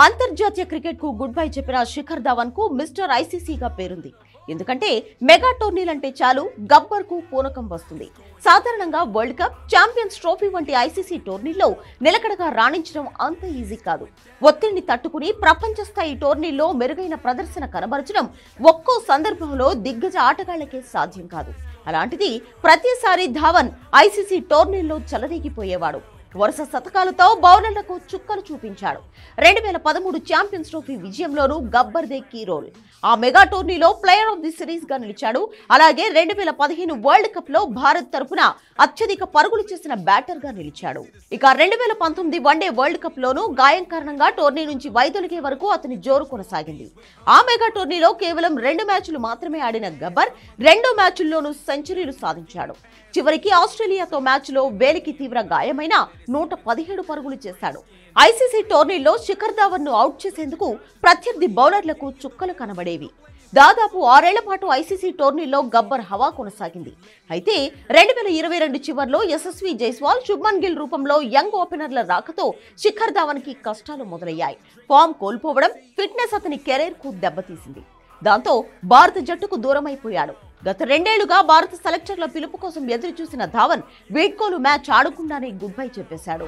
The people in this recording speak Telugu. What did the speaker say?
అంతర్జాతీయ క్రికెట్ కు గుడ్ బై చెప్పిన శిఖర్ ధవన్ కు మిస్టర్ ఐసీసీగా పేరుంది. ఎందుకంటే మెగా టోర్నీలంటే చాలు గబ్బర్ కు పూనకం వస్తుంది. సాధారణంగా వరల్డ్ కప్, ఛాంపియన్స్ ట్రోఫీ వంటి ఐసీసీ టోర్నీల్లో నిలకడగా రాణించడం అంత ఈజీ కాదు. ఒత్తిడిని తట్టుకుని ప్రపంచ స్థాయి టోర్నీల్లో మెరుగైన ప్రదర్శన కనబరచడం ఒక్కో సందర్భంలో దిగ్గజ ఆటగాళ్లకే సాధ్యం కాదు. అలాంటిది ప్రతిసారి ధవన్ ఐసీసీ టోర్నీల్లో చెలరేగిపోయేవాడు. వరుస శతకాలతో బౌలర్లకు చుక్కలు చూపించాడు. 2013 ఛాంపియన్స్ ట్రోఫీ విజయంలోనూ గబ్బర్దే కీ రోల్. ఆ మెగా టోర్నీలో ప్లేయర్ ఆఫ్ ది సిరీస్ గా నిలిచాడు. అలాగే 2015 వరల్డ్ కప్ లో భారత్ తరపున అత్యధిక పరుగులు చేసిన బ్యాటర్ గా నిలిచాడు. ఇక 2019 వన్డే వరల్డ్ కప్ లోనూ గాయం కారణంగా టోర్నీ నుంచి వైదొలిగే వరకు అతని జోరు కొనసాగింది. ఆ మెగా టోర్నీలో కేవలం 2 మ్యాచ్లు మాత్రమే ఆడిన గబ్బర్ 2 మ్యాచ్ల్లోనూ సెంచరీలు సాధించాడు. చివరికి ఆస్ట్రేలియాతో మ్యాచ్ లో వేలికి తీవ్ర గాయమైన 117 పరుగులు చేశాడు. ఐసీసీ టోర్నీలో శిఖర్ ధవన్ ను అవుట్ చేసేందుకు ప్రత్యర్థి బౌలర్లకు చుక్కలు కనబడేవి. దాదాపు 6 ఏళ్ల పాటు ఐసీసీ టోర్నీలో గబ్బర్ హవా కొనసాగింది. అయితే 2022 చివర్లో యశస్వి జైస్వాల్, శుభ్మన్ గిల్ రూపంలో యంగ్ ఓపెనర్ల రాకతో శిఖర్ ధవన్ కి కష్టాలు మొదలయ్యాయి. ఫామ్ కోల్పోవడం, ఫిట్నెస్ అతని కెరీర్ కు దెబ్బతీసింది. దాంతో భారత జట్టుకు దూరమైపోయాడు. గత 2 ఏళ్లుగా భారత సెలెక్టర్ల పిలుపు కోసం ఎదురు చూసిన ధవన్ వీడ్కోలు మ్యాచ్ ఆడకుండానే గుడ్ బై చెప్పేశాడు.